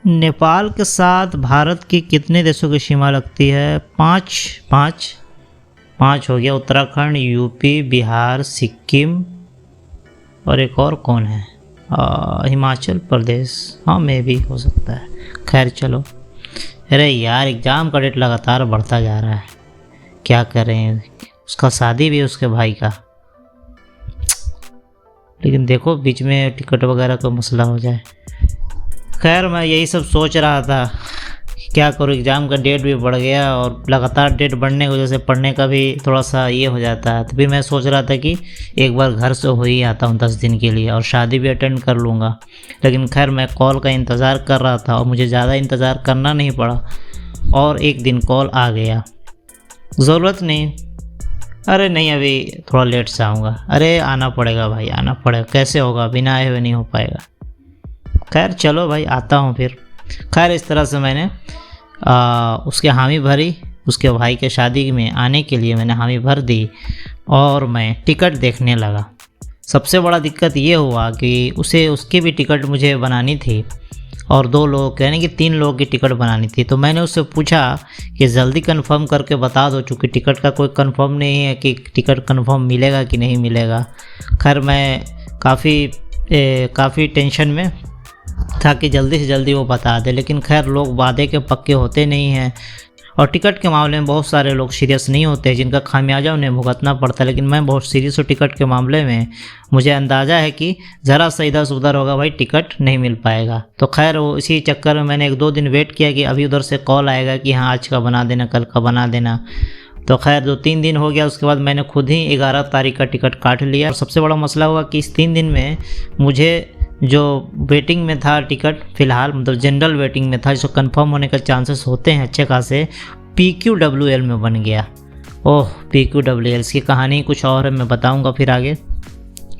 नेपाल के साथ भारत की कितने देशों की सीमा लगती है? पाँच हो गया। उत्तराखंड, यूपी, बिहार, सिक्किम और एक और कौन है? हिमाचल प्रदेश। हाँ, में भी हो सकता है। खैर चलो। अरे यार, एग्ज़ाम का डेट लगातार बढ़ता जा रहा है, क्या करें। उसका शादी भी है उसके भाई का, लेकिन देखो बीच में टिकट वगैरह का मसला हो जाए। खैर मैं यही सब सोच रहा था कि क्या करूँ। एग्ज़ाम का डेट भी बढ़ गया और लगातार डेट बढ़ने की वजह से पढ़ने का भी थोड़ा सा ये हो जाता है। तो फिर मैं सोच रहा था कि एक बार घर से हो ही आता हूँ 10 दिन के लिए और शादी भी अटेंड कर लूँगा। लेकिन खैर मैं कॉल का इंतज़ार कर रहा था और मुझे ज़्यादा इंतज़ार करना नहीं पड़ा और एक दिन कॉल आ गया। ज़रूरत नहीं, अरे नहीं अभी थोड़ा लेट से आऊँगा। अरे आना पड़ेगा भाई, आना पड़ेगा, कैसे होगा, बिना आए हुए नहीं हो पाएगा। खैर चलो भाई, आता हूँ फिर। खैर इस तरह से मैंने उसके हामी भरी, उसके भाई के शादी में आने के लिए मैंने हामी भर दी और मैं टिकट देखने लगा। सबसे बड़ा दिक्कत ये हुआ कि उसकी भी टिकट मुझे बनानी थी और 2 लोग यानी कि 3 लोगों की टिकट बनानी थी। तो मैंने उससे पूछा कि जल्दी कंफर्म करके बता दो, चूँकि टिकट का कोई कंफर्म नहीं है कि टिकट कंफर्म मिलेगा कि नहीं मिलेगा। खैर मैं काफ़ी टेंशन में था कि जल्दी से जल्दी वो बता दे, लेकिन खैर लोग वादे के पक्के होते नहीं हैं और टिकट के मामले में बहुत सारे लोग सीरियस नहीं होते, जिनका खामियाजा उन्हें भुगतना पड़ता है। लेकिन मैं बहुत सीरियस हूँ टिकट के मामले में। मुझे अंदाज़ा है कि ज़रा सा इधर से उधर होगा भाई, टिकट नहीं मिल पाएगा। तो खैर वो इसी चक्कर में मैंने 1-2 दिन वेट किया कि अभी उधर से कॉल आएगा कि हाँ आज का बना देना, कल का बना देना। तो खैर 2-3 दिन हो गया, उसके बाद मैंने खुद ही 11 तारीख का टिकट काट लिया। और सबसे बड़ा मसला हुआ कि इस 3 दिन में मुझे जो वेटिंग में था टिकट, फ़िलहाल मतलब जनरल वेटिंग में था, जिसको कंफर्म होने का चांसेस होते हैं अच्छे खासे, PQWL में बन गया। ओह PQWL की कहानी कुछ और है, मैं बताऊंगा फिर आगे।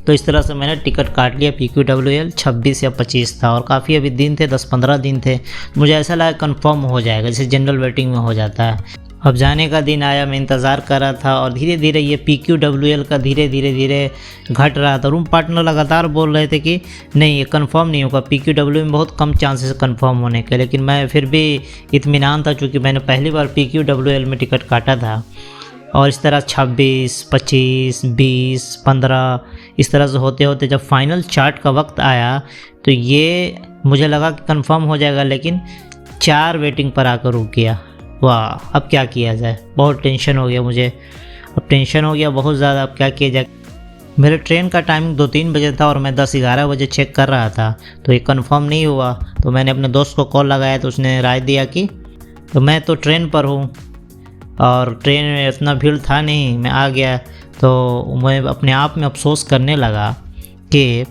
तो इस तरह से मैंने टिकट काट लिया। PQWL 26 या 25 था और काफ़ी अभी दिन थे, 10-15 दिन थे। मुझे ऐसा लगा कंफर्म हो जाएगा, जैसे जनरल वेटिंग में हो जाता है। अब जाने का दिन आया, मैं इंतज़ार कर रहा था और धीरे धीरे ये PQWL का धीरे घट रहा था। रूम पार्टनर लगातार बोल रहे थे कि नहीं ये कंफर्म नहीं होगा, PQWL में बहुत कम चांसेस कंफर्म होने के। लेकिन मैं फिर भी इत्मीनान था, चूँकि मैंने पहली बार PQWL में टिकट काटा था। और इस तरह 26, 25, 20, 15 इस तरह से होते होते जब फाइनल चार्ट का वक्त आया तो ये मुझे लगा कि कंफर्म हो जाएगा, लेकिन 4 वेटिंग पर आकर रुक गया। वाह, अब क्या किया जाए। बहुत टेंशन हो गया मुझे, अब टेंशन हो गया बहुत ज़्यादा। अब क्या किया जाए। मेरे ट्रेन का टाइमिंग 2-3 बजे था और मैं 10-11 बजे चेक कर रहा था, तो ये कंफर्म नहीं हुआ। तो मैंने अपने दोस्त को कॉल लगाया तो उसने राय दिया कि तो मैं तो ट्रेन पर हूँ और ट्रेन में इतना भीड़ था नहीं, मैं आ गया। तो मैं अपने आप में अफसोस करने लगा कि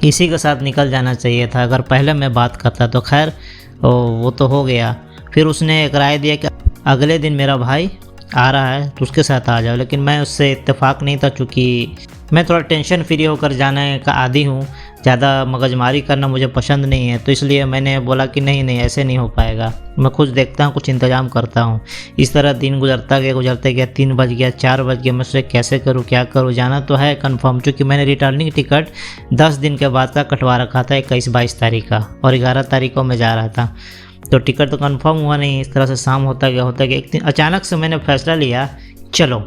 इसी के साथ निकल जाना चाहिए था, अगर पहले मैं बात करता। तो खैर वो तो हो गया। फिर उसने एक राय दिया कि अगले दिन मेरा भाई आ रहा है तो उसके साथ आ जाओ, लेकिन मैं उससे इत्तेफाक नहीं था, चूँकि मैं थोड़ा टेंशन फ्री होकर जाने का आदी हूँ। ज़्यादा मगजमारी करना मुझे पसंद नहीं है, तो इसलिए मैंने बोला कि नहीं ऐसे नहीं हो पाएगा, मैं खुद देखता हूँ, कुछ इंतज़ाम करता हूँ। इस तरह दिन गुजरते गया 3 बज गया, 4 बज गया। मैं सोचा कैसे करूँ, क्या करूँ। जाना तो है कन्फर्म, चूँकि मैंने रिटर्निंग टिकट 10 दिन के बाद का कटवा रखा था, 21-22 तारीख का, और 11 तारीख को मैं जा रहा था। तो टिकट तो कंफर्म हुआ नहीं। इस तरह से शाम होता गया। एक दिन अचानक से मैंने फैसला लिया, चलो।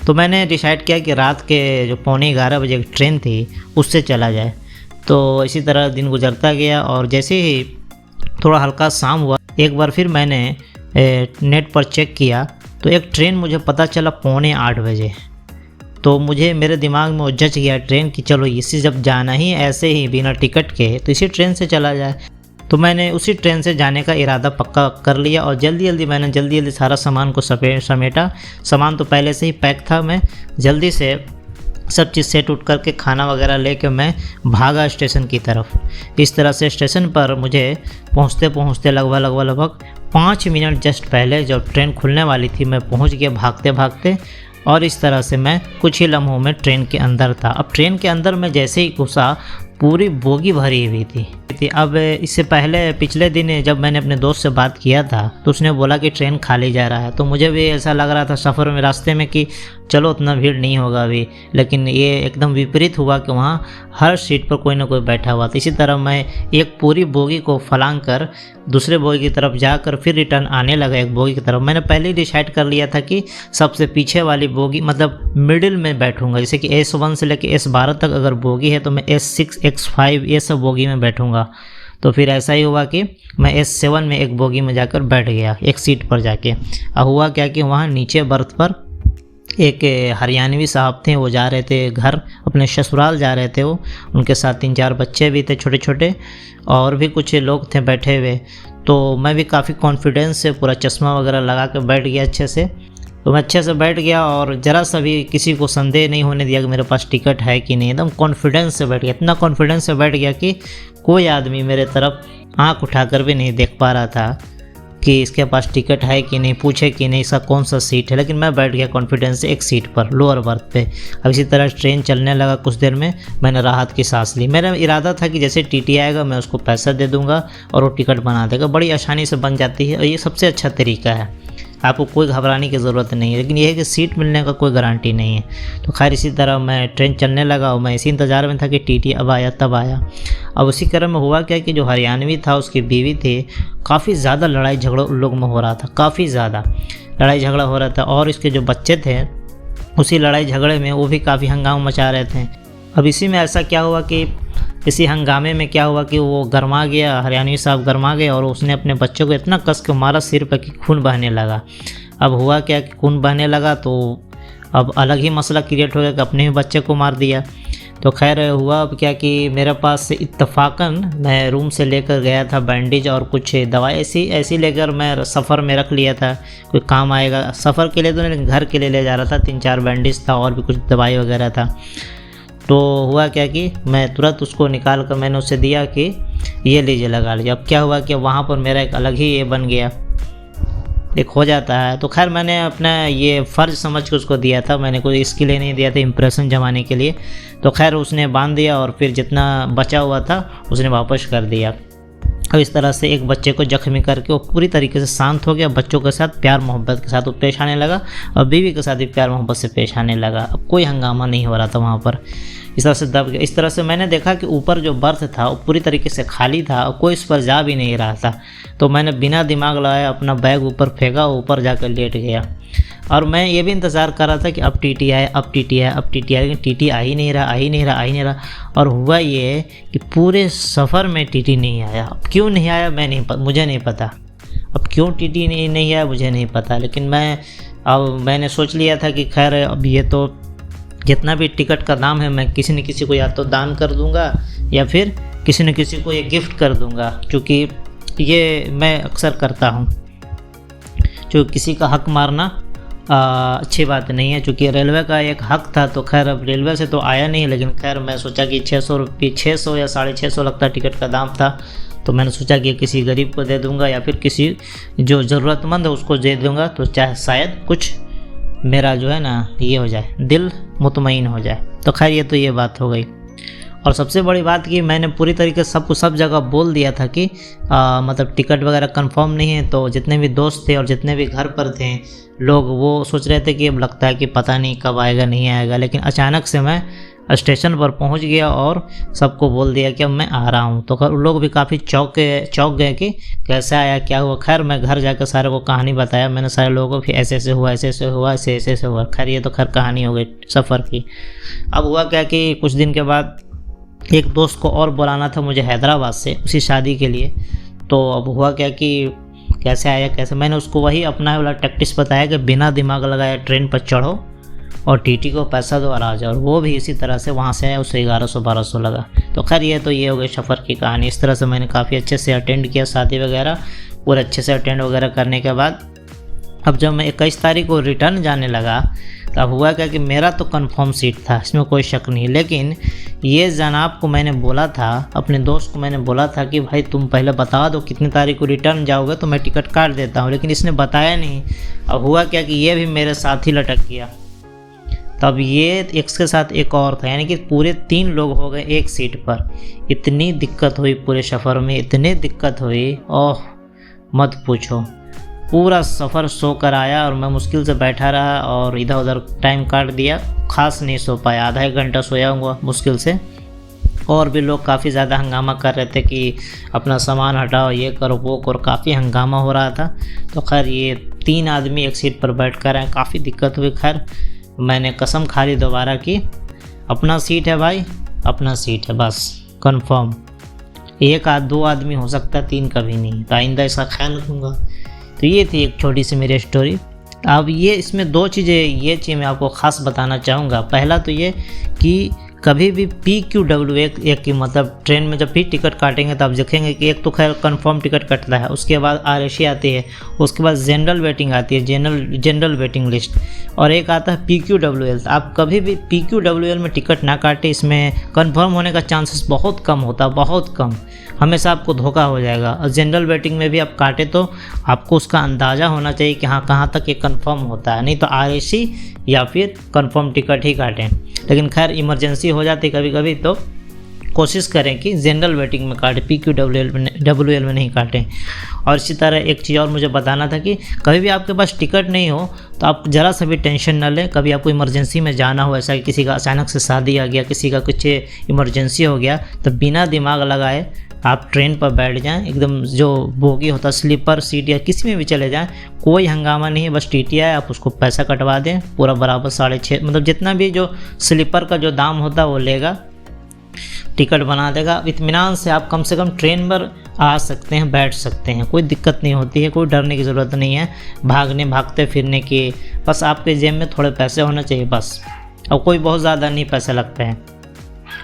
तो मैंने डिसाइड किया कि रात के जो 11:15 बजे की ट्रेन थी उससे चला जाए। तो इसी तरह दिन गुजरता गया और जैसे ही थोड़ा हल्का शाम हुआ, एक बार फिर मैंने नेट पर चेक किया तो एक ट्रेन मुझे पता चला 7:45 बजे। तो मुझे मेरे दिमाग में वो जच गया ट्रेन कि चलो इसी जब जाना ही ऐसे ही बिना टिकट के, तो इसी ट्रेन से चला जाए। तो मैंने उसी ट्रेन से जाने का इरादा पक्का कर लिया और जल्दी सारा सामान को समेटा। सामान तो पहले से ही पैक था। मैं जल्दी से सब चीज़ सेट उठ करके खाना वगैरह लेके मैं भागा स्टेशन की तरफ। इस तरह से स्टेशन पर मुझे पहुँचते लगभग 5 मिनट जस्ट पहले जब ट्रेन खुलने वाली थी मैं पहुँच गया भागते। और इस तरह से मैं कुछ ही लम्हों में ट्रेन के अंदर था। अब ट्रेन के अंदर मैं जैसे ही घुसा पूरी बोगी भरी हुई थी। अब इससे पहले पिछले दिन जब मैंने अपने दोस्त से बात किया था तो उसने बोला कि ट्रेन खाली जा रहा है। तो मुझे भी ऐसा लग रहा था सफ़र में, रास्ते में, कि चलो उतना भीड़ नहीं होगा अभी, लेकिन ये एकदम विपरीत हुआ कि वहाँ हर सीट पर कोई ना कोई बैठा हुआ था। इसी तरह मैं एक पूरी बोगी को फलांग कर दूसरे बोगी की तरफ जाकर फिर रिटर्न आने लगा एक बोगी की तरफ। मैंने पहले ही डिसाइड कर लिया था कि सबसे पीछे वाली बोगी मतलब मिडिल में बैठूंगा, जैसे कि S1 से लेकर S12 तक अगर बोगी है तो मैं S6 X5 ये सब बोगी में बैठूंगा। तो फिर ऐसा ही हुआ कि मैं S7 में एक बोगी में जाकर बैठ गया एक सीट पर जाके। अब हुआ क्या कि वहाँ नीचे बर्थ पर एक हरियाणवी साहब थे, वो जा रहे थे घर, अपने ससुराल जा रहे थे वो, उनके साथ 3-4 बच्चे भी थे छोटे छोटे, और भी कुछ लोग थे बैठे हुए। तो मैं भी काफ़ी कॉन्फिडेंस से पूरा चश्मा वगैरह लगा के बैठ गया अच्छे से। तो मैं अच्छे से बैठ गया और ज़रा सा भी किसी को संदेह नहीं होने दिया कि मेरे पास टिकट है कि नहीं, एकदम कॉन्फिडेंस से बैठ गया। इतना कॉन्फिडेंस से बैठ गया कि कोई आदमी मेरे तरफ आंख उठाकर भी नहीं देख पा रहा था कि इसके पास टिकट है कि नहीं, पूछे कि नहीं इसका कौन सा सीट है। लेकिन मैं बैठ गया कॉन्फिडेंस से एक सीट पर, लोअर बर्थ पे। अब इसी तरह ट्रेन चलने लगा, कुछ देर में मैंने राहत की सांस ली। मेरा इरादा था कि जैसे टीटी आएगा मैं उसको पैसा दे दूंगा और वो टिकट बना देगा, बड़ी आसानी से बन जाती है और ये सबसे अच्छा तरीका है, आपको कोई घबराने की ज़रूरत नहीं है। लेकिन यह है कि सीट मिलने का कोई गारंटी नहीं है। तो खैर इसी तरह मैं ट्रेन चलने लगा और मैं इसी इंतज़ार में था कि टीटी अब आया तब आया। अब उसी क्रम में हुआ क्या कि जो हरियाणवी था उसकी बीवी थी, काफ़ी ज़्यादा लड़ाई झगड़ा उन लोग में हो रहा था, काफ़ी ज़्यादा लड़ाई झगड़ा हो रहा था। और इसके जो बच्चे थे उसी लड़ाई झगड़े में वो भी काफ़ी हंगामा मचा रहे थे। अब इसी में ऐसा क्या हुआ कि इसी हंगामे में क्या हुआ कि वो गरमा गया, हरियाणवी साहब गरमा गए और उसने अपने बच्चों को इतना कस के मारा सिर पर कि खून बहने लगा। अब हुआ क्या कि खून बहने लगा तो अब अलग ही मसला क्रिएट हो गया कि अपने ही बच्चे को मार दिया। तो खैर हुआ अब क्या कि मेरे पास से इत्तफाकन मैं रूम से लेकर गया था बैंडेज और कुछ दवाई ऐसी लेकर मैं सफ़र में रख लिया था, कोई काम आएगा सफ़र के लिए, तो मैं घर के लिए ले जा रहा था। 3-4 बैंडेज था और भी कुछ दवाई वगैरह था। तो हुआ क्या कि मैं तुरंत उसको निकाल कर मैंने उसे दिया कि ये लीजिए लगा लीजिए। अब क्या हुआ कि वहाँ पर मेरा एक अलग ही ये बन गया, एक हो जाता है। तो खैर मैंने अपना ये फ़र्ज़ समझ के उसको दिया था, मैंने कोई इसके लिए नहीं दिया था इम्प्रेशन जमाने के लिए। तो खैर उसने बांध दिया और फिर जितना बचा हुआ था उसने वापस कर दिया। अब इस तरह से एक बच्चे को जख्मी करके वो पूरी तरीके से शांत हो गया, बच्चों के साथ प्यार मोहब्बत के साथ वो पेश आने लगा और बीवी के साथ भी प्यार मोहब्बत से पेश आने लगा। अब कोई हंगामा नहीं हो रहा था वहाँ पर, इस तरह से दब गया। इस तरह से मैंने देखा कि ऊपर जो बर्थ था वो पूरी तरीके से खाली था और कोई इस पर जा भी नहीं रहा था। तो मैंने बिना दिमाग लगाए अपना बैग ऊपर फेंका, ऊपर जाकर लेट गया और मैं ये भी इंतज़ार कर रहा था कि अब टीटी आए, अब टीटी आए, अब टीटी आए, लेकिन टीटी आ ही नहीं रहा। और हुआ ये कि पूरे सफ़र में टीटी नहीं आया। अब क्यों नहीं आया मुझे नहीं पता, अब क्यों टीटी नहीं आया मुझे नहीं पता। लेकिन मैंने सोच लिया था कि खैर अब ये तो जितना भी टिकट का दाम है मैं किसी न किसी को या तो दान कर दूंगा या फिर किसी न किसी को ये गिफ्ट कर दूंगा, क्योंकि ये मैं अक्सर करता हूँ। जो किसी का हक मारना अच्छी बात नहीं है, क्योंकि रेलवे का एक हक था। तो खैर अब रेलवे से तो आया नहीं, लेकिन खैर मैं सोचा कि 600 या 650 लगता टिकट का दाम था। तो मैंने सोचा कि किसी गरीब को दे दूंगा या फिर किसी जो ज़रूरतमंद है उसको दे दूंगा, तो चाहे शायद कुछ मेरा जो है ना ये हो जाए, दिल मुतमईन हो जाए। तो खैर ये तो ये बात हो गई। और सबसे बड़ी बात कि मैंने पूरी तरीके से सबको सब जगह बोल दिया था कि मतलब टिकट वगैरह कंफर्म नहीं है। तो जितने भी दोस्त थे और जितने भी घर पर थे लोग वो सोच रहे थे कि अब लगता है कि पता नहीं कब आएगा नहीं आएगा। लेकिन अचानक से मैं स्टेशन पर पहुंच गया और सबको बोल दिया कि अब मैं आ रहा हूं। तो लोग भी काफ़ी चौंक गए कि कैसे आया, क्या हुआ। खैर मैं घर जाकर सारे को कहानी बताया मैंने सारे लोगों को कि ऐसे हुआ, ऐसे हुआ। खैर ये तो खैर कहानी हो गई सफ़र की। अब हुआ क्या कि कुछ दिन के बाद एक दोस्त को और बुलाना था मुझे हैदराबाद से उसी शादी के लिए। तो अब हुआ क्या कि कैसे आया कैसे, मैंने उसको वही अपना वाला टैक्टिक्स बताया कि बिना दिमाग लगाए ट्रेन पर चढ़ो और टीटी को पैसा दो और आ जाओ। और वो भी इसी तरह से वहाँ से आया, उसे 1100-1200 लगा। तो खैर ये तो ये हो गई सफ़र की कहानी। इस तरह से मैंने काफ़ी अच्छे से अटेंड किया शादी वगैरह, पूरे अच्छे से अटेंड वगैरह करने के बाद अब जब मैं 21 तारीख को रिटर्न जाने लगा तब हुआ क्या कि मेरा तो कंफर्म सीट था, इसमें कोई शक नहीं। लेकिन ये जनाब को मैंने बोला था, अपने दोस्त को मैंने बोला था कि भाई तुम पहले बता दो कितनी तारीख को रिटर्न जाओगे तो मैं टिकट काट देता हूँ, लेकिन इसने बताया नहीं। अब हुआ क्या कि ये भी मेरे साथ ही लटक गया। तब ये एक के साथ एक और था, यानी कि पूरे 3 लोग हो गए एक सीट पर। इतनी दिक्कत हुई पूरे सफ़र में, इतनी दिक्कत हुई, ओह मत पूछो। पूरा सफ़र सो कर आया और मैं मुश्किल से बैठा रहा और इधर उधर टाइम काट दिया, खास नहीं सो पाया, आधा एक घंटा सोया हुआ मुश्किल से। और भी लोग काफ़ी ज़्यादा हंगामा कर रहे थे कि अपना सामान हटाओ, ये करो वो करो, काफ़ी हंगामा हो रहा था। तो खैर ये 3 आदमी एक सीट पर बैठ कर आए, काफ़ी दिक्कत हुई। खैर मैंने कसम खा ली दोबारा कि अपना सीट है भाई, अपना सीट है बस, कंफर्म। 1-2 आदमी हो सकता है, 3 कभी नहीं। तो आइंदा इसका ख्याल रखूँगा। तो ये थी एक छोटी सी मेरी स्टोरी। अब ये इसमें 2 चीज़ें, ये चीज़ मैं आपको ख़ास बताना चाहूँगा। पहला तो ये कि कभी भी PQW एक की मतलब ट्रेन में जब भी टिकट काटेंगे तो आप देखेंगे कि एक तो खैर कंफर्म टिकट कटता है, उसके बाद RAC आती है, उसके बाद जनरल वेटिंग आती है, जनरल वेटिंग लिस्ट, और एक आता है PQWL। आप कभी भी PQWL में टिकट ना काटें, इसमें कंफर्म होने का चांसेस बहुत कम होता है, बहुत कम, हमेशा आपको धोखा हो जाएगा। और जनरल वेटिंग में भी आप काटें तो आपको उसका अंदाज़ा होना चाहिए कि हाँ कहाँ तक ये कंफर्म होता है, नहीं तो RAC या फिर कंफर्म टिकट ही काटें। लेकिन खैर इमरजेंसी हो जाती कभी कभी, तो कोशिश करें कि जनरल वेटिंग में काटें, PQWL में नहीं काटें। और इसी तरह एक चीज़ और मुझे बताना था कि कभी भी आपके पास टिकट नहीं हो तो आप ज़रा सा भी टेंशन न लें। कभी आपको इमरजेंसी में जाना हो, ऐसा कि किसी का अचानक से शादी आ गया, किसी का कुछ इमरजेंसी हो गया, तो बिना दिमाग लगाए आप ट्रेन पर बैठ जाएं, एकदम जो बोगी होता है स्लीपर सीट या किसी में भी चले जाएं, कोई हंगामा नहीं है। बस TTI आप उसको पैसा कटवा दें पूरा बराबर 6.5, मतलब जितना भी जो स्लीपर का जो दाम होता है वो लेगा, टिकट बना देगा। इत्मीनान से आप कम से कम ट्रेन पर आ सकते हैं, बैठ सकते हैं, कोई दिक्कत नहीं होती है, कोई डरने की ज़रूरत नहीं है भागते फिरने की। बस आपके जेब में थोड़े पैसे होने चाहिए बस, और कोई बहुत ज़्यादा नहीं पैसे लगते हैं।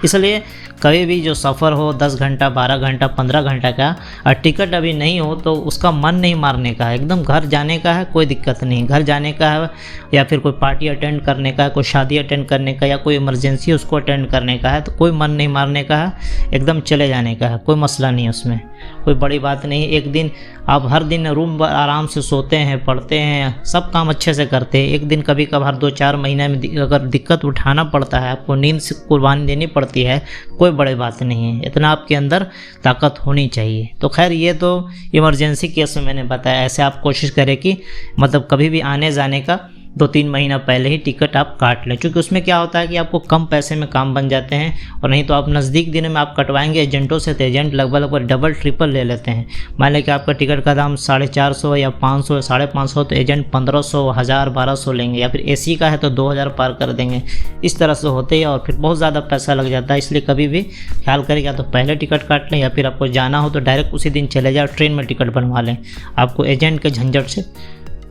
इसलिए कभी भी जो सफ़र हो 10 घंटा 12 घंटा 15 घंटा का और टिकट अभी नहीं हो तो उसका मन नहीं मारने का है, एकदम घर जाने का है, कोई दिक्कत नहीं, घर जाने का है, या फिर कोई पार्टी अटेंड करने का है, कोई शादी अटेंड करने का, या कोई इमरजेंसी उसको अटेंड करने का है, तो कोई मन नहीं मारने का है, एकदम चले जाने का है, कोई मसला नहीं है उसमें, कोई बड़ी बात नहीं। एक दिन आप हर दिन रूम पर आराम से सोते हैं, पढ़ते हैं, सब काम अच्छे से करते हैं। एक दिन कभी कभार 2-4 महीने में अगर दिक्कत उठाना पड़ता है, आपको नींद से कुर्बानी देनी पड़ती है, कोई बड़ी बात नहीं है, इतना आपके अंदर ताकत होनी चाहिए। तो खैर ये तो इमरजेंसी केस में मैंने बताया। ऐसे आप कोशिश करें कि मतलब कभी भी आने जाने का 2-3 महीना पहले ही टिकट आप काट लें, क्योंकि उसमें क्या होता है कि आपको कम पैसे में काम बन जाते हैं। और नहीं तो आप नज़दीक दिनों में आप कटवाएंगे एजेंटों से, तो एजेंट लगभग डबल ट्रिपल ले लेते हैं। मान लें कि आपका टिकट का दाम 450 या 500 या 550, तो एजेंट 1500, 1000, 1200 लेंगे, या फिर AC का है तो 2000 पार कर देंगे। इस तरह से होते हैं और फिर बहुत ज़्यादा पैसा लग जाता है। इसलिए कभी भी ख्याल करें, या तो पहले टिकट काट लें, या फिर आपको जाना हो तो डायरेक्ट उसी दिन चले जाओ, ट्रेन में टिकट बनवा लें, आपको एजेंट के झंझट से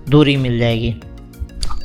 दूरी मिल जाएगी।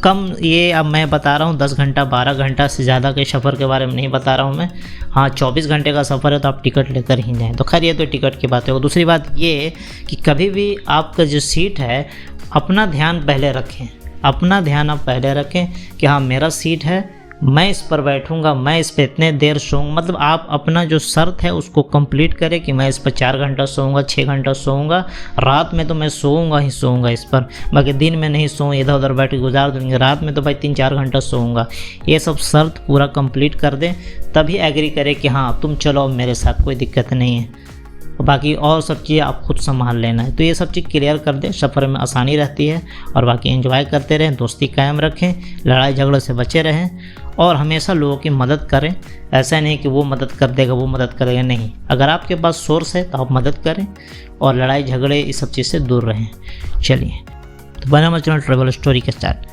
कम ये अब मैं बता रहा हूँ 10 घंटा 12 घंटा से ज़्यादा के सफ़र के बारे में नहीं बता रहा हूँ मैं। हाँ 24 घंटे का सफ़र है तो आप टिकट लेकर ही जाएँ। तो खैर ये तो टिकट की बात है। और दूसरी बात ये कि कभी भी आपका जो सीट है, अपना ध्यान पहले रखें, अपना ध्यान आप पहले रखें कि हाँ मेरा सीट है, मैं इस पर बैठूंगा, मैं इस पर इतने देर सोऊंगा। मतलब आप अपना जो शर्त है उसको कंप्लीट करें कि मैं इस पर 4 घंटा सोऊंगा, 6 घंटा सोऊंगा, रात में तो मैं सोऊंगा ही सोऊंगा इस पर, बाकी दिन में नहीं सोऊं, इधर उधर बैठ के गुजार दूंगी, रात में तो भाई 3-4 घंटा सोऊंगा। ये सब शर्त पूरा कंप्लीट कर दें, तभी एग्री करें कि हाँ तुम चलो मेरे साथ, कोई दिक्कत नहीं है। बाकी और सब चीज़ें आप खुद संभाल लेना है। तो ये सब चीज़ क्लियर कर दें, सफ़र में आसानी रहती है। और बाकी एंजॉय करते रहें, दोस्ती कायम रखें, लड़ाई झगड़े से बचे रहें, और हमेशा लोगों की मदद करें। ऐसा नहीं कि वो मदद कर देगा वो मदद करेगा, नहीं, अगर आपके पास सोर्स है तो आप मदद करें, और लड़ाई झगड़े इस सब चीज़ से दूर रहें। चलिए तो बना मत चैनल ट्रैवल स्टोरी के साथ।